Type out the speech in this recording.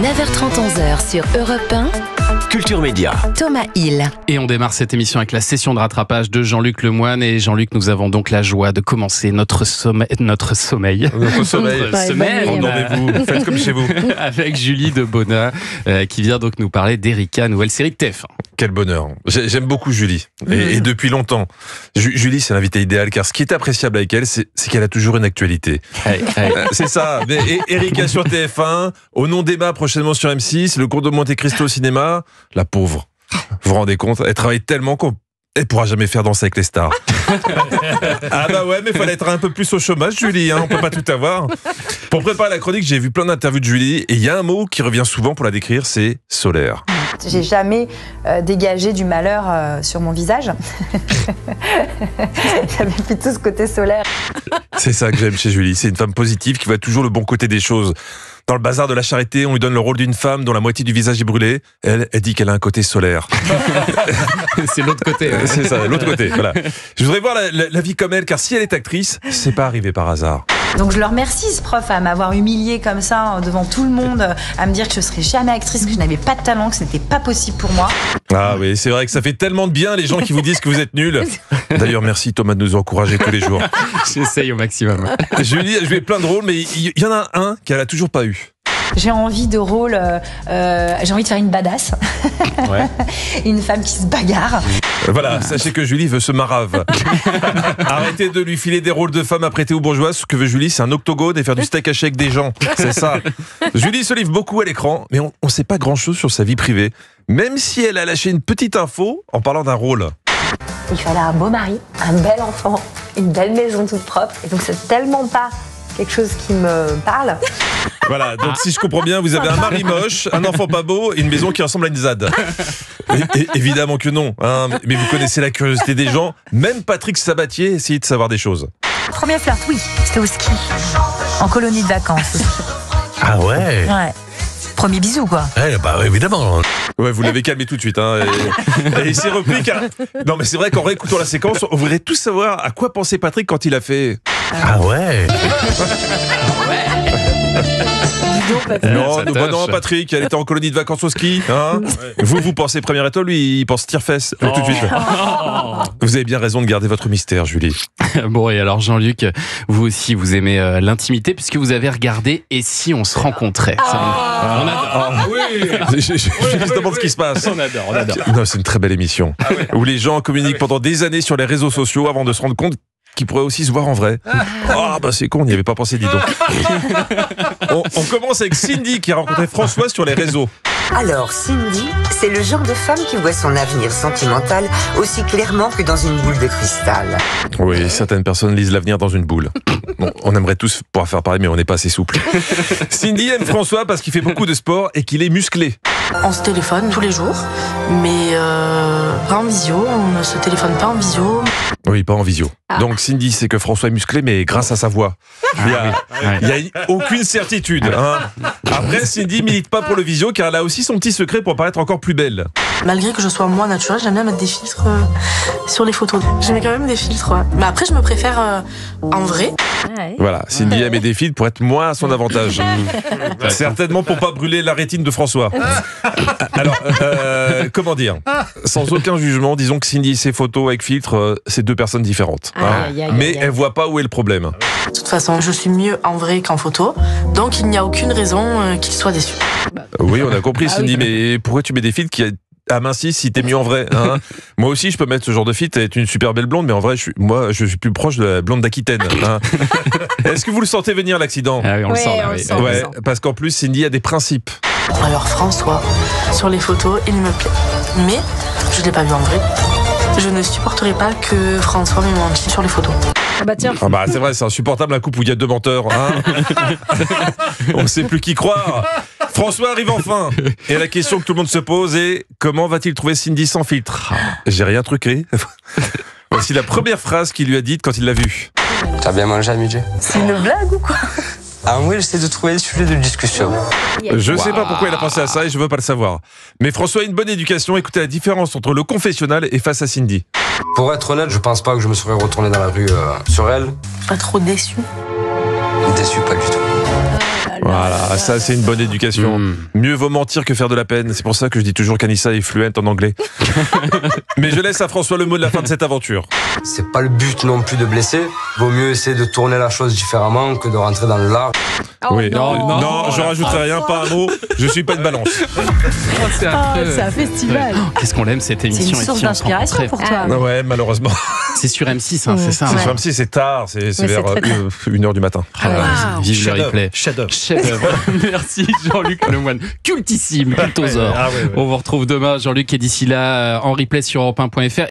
9h30, 11h sur Europe 1. Culture Média. Thomas Hill. Et on démarre cette émission avec la session de rattrapage de Jean-Luc Lemoine. Et Jean-Luc, nous avons donc la joie de commencer notre sommeil. Endormez-vous, faites comme chez vous. Avec Julie Debona, qui vient donc nous parler d'Erika, nouvelle série de TF1. Quel bonheur. J'aime beaucoup Julie. Et depuis longtemps. Julie, c'est l'invité idéal, car ce qui est appréciable avec elle, c'est qu'elle a toujours une actualité. C'est ça. Et Erika sur TF1, Au nom d'Emma prochainement sur M6, Le Comte de Monte Cristo au cinéma. La pauvre. Vous vous rendez compte? Elle travaille tellement qu'on ne pourra jamais faire Danser avec les stars. Ah bah ouais, mais il fallait être un peu plus au chômage, Julie, hein, on peut pas tout avoir. Pour préparer la chronique, j'ai vu plein d'interviews de Julie, et il y a un mot qui revient souvent pour la décrire, c'est solaire. J'ai jamais dégagé du malheur sur mon visage. J'avais plutôt ce côté solaire. C'est ça que j'aime chez Julie, c'est une femme positive qui voit toujours le bon côté des choses. Dans le bazar de la charité, on lui donne le rôle d'une femme dont la moitié du visage est brûlée. Elle dit qu'elle a un côté solaire. C'est l'autre côté. Ouais. C'est ça, l'autre côté. Voilà. Je voudrais voir la vie comme elle, car si elle est actrice, c'est pas arrivé par hasard. Donc je le remercie, ce prof, à m'avoir humiliée comme ça devant tout le monde, à me dire que je serais jamais actrice, que je n'avais pas de talent, que ce n'était pas possible pour moi. Ah oui, c'est vrai que ça fait tellement de bien les gens qui vous disent que vous êtes nuls. D'ailleurs, merci Thomas de nous encourager tous les jours. J'essaye au maximum. Julie a joué plein de rôles, mais il y en a un qu'elle a toujours pas eu. J'ai envie de rôle, j'ai envie de faire une badass, Ouais. une femme qui se bagarre. Voilà, sachez que Julie veut se marave. Arrêtez de lui filer des rôles de femme apprêtée aux bourgeoises. Ce que veut Julie, c'est un octogone et faire du steak haché avec des gens. C'est ça. Julie se livre beaucoup à l'écran, mais on ne sait pas grand-chose sur sa vie privée. Même si elle a lâché une petite info en parlant d'un rôle. Il fallait un beau mari, un bel enfant, une belle maison toute propre. Et donc c'est tellement pas quelque chose qui me parle. Voilà, donc si je comprends bien, vous avez un mari moche, un enfant pas beau et une maison qui ressemble à une ZAD. Évidemment que non, hein, mais vous connaissez la curiosité des gens. Même Patrick Sabatier essayait de savoir des choses. Premier flirt, oui, c'était au ski, en colonie de vacances. Ah ouais. Ouais. Premier bisou, quoi. Bah évidemment. Ouais, vous l'avez calmé tout de suite. Hein, et il s'est repris car... Non mais c'est vrai qu'en réécoutant la séquence, on voudrait tous savoir à quoi pensait Patrick quand il a fait... Ah ouais. Non, non, Patrick, elle était en colonie de vacances au ski. Hein, vous pensez première étoile, lui, il pense tire-fesse. Tout de suite. Vous avez bien raison de garder votre mystère, Julie. Bon, et alors Jean-Luc, vous aussi, vous aimez l'intimité puisque vous avez regardé Et si on se rencontrait. On adore. Oui. Je me demande ce qui se passe. On adore. Non, c'est une très belle émission où les gens communiquent pendant des années sur les réseaux sociaux avant de se rendre compte qui pourrait aussi se voir en vrai. Ah bah c'est con, on n'y avait pas pensé, dis donc. On commence avec Cindy qui a rencontré François sur les réseaux. Alors, Cindy, c'est le genre de femme qui voit son avenir sentimental aussi clairement que dans une boule de cristal. Oui, certaines personnes lisent l'avenir dans une boule. Bon, on aimerait tous pouvoir faire pareil, mais on n'est pas assez souple. Cindy aime François parce qu'il fait beaucoup de sport et qu'il est musclé. On se téléphone tous les jours, mais pas en visio, on ne se téléphone pas en visio. Oui, pas en visio. Donc Cindy sait que François est musclé, mais grâce à sa voix. Il n'y a aucune certitude. Hein. Après, Cindy milite pas pour le visio, car elle a aussi son petit secret pour paraître encore plus belle. Malgré que je sois moi naturelle, j'aime bien mettre des filtres sur les photos. Je mets quand même des filtres, ouais. Mais après, je me préfère en vrai. Voilà, Cindy a mis des filtres pour être moins à son avantage. Certainement pour pas brûler la rétine de François. Alors, comment dire? Sans aucun jugement, disons que Cindy et ses photos avec filtre, c'est deux personnes différentes. Mais elle voit pas où est le problème. De toute façon, je suis mieux en vrai qu'en photo, donc il n'y a aucune raison qu'il soit déçu. Oui, on a compris, Cindy, mais pourquoi tu mets des filtres qui amincissent si t'es mieux en vrai, hein? Moi aussi, je peux mettre ce genre de filtre et être une super belle blonde, mais en vrai, je suis plus proche de la blonde d'Aquitaine. Hein. Est-ce que vous le sentez venir, l'accident? Ah oui, on le sent, là, oui. Ouais, parce qu'en plus, Cindy a des principes. Alors François, sur les photos, il me plaît. Mais je ne l'ai pas vu en vrai. Je ne supporterai pas que François me mente sur les photos. Ah bah tiens. Ah bah c'est vrai, c'est insupportable un couple où il y a deux menteurs. Hein. On ne sait plus qui croire. François arrive enfin. Et la question que tout le monde se pose est: comment va-t-il trouver Cindy sans filtre? J'ai rien truqué. Voici la première phrase qu'il lui a dite quand il l'a vue. T'as bien mangé à midi? C'est une blague ou quoi? Ah oui, j'essaie de trouver le sujet de discussion. Je sais pas pourquoi il a pensé à ça et je veux pas le savoir. Mais François a une bonne éducation. Écoutez la différence entre le confessionnal et face à Cindy. Pour être honnête, je pense pas que je me serais retourné dans la rue sur elle. Pas trop déçu. Déçu, pas du tout. Voilà, ça c'est une bonne éducation. Mieux vaut mentir que faire de la peine. C'est pour ça que je dis toujours qu'Anissa est fluente en anglais. Mais je laisse à François le mot de la fin de cette aventure. C'est pas le but non plus de blesser. Vaut mieux essayer de tourner la chose différemment que de rentrer dans le lard. Oui, non, non, je rajouterai rien, pas un mot. Je suis pas une balance. C'est affreux. C'est un festival. Qu'est-ce qu'on l'aime cette C'est émission une source ici, on se d'inspiration rencontrait. pour toi. Ouais, malheureusement. C'est sur M6, hein, c'est ça. C'est hein. sur M6, c'est tard, c'est c'est vers très tard. 1h du matin. Ah, vive le replay. Chef-d'œuvre. Chef-d'œuvre. Merci Jean-Luc Lemoine. Cultissime, cultosaure. Ah ouais, ouais. On vous retrouve demain, Jean-Luc, et d'ici là, en replay sur europe1.fr.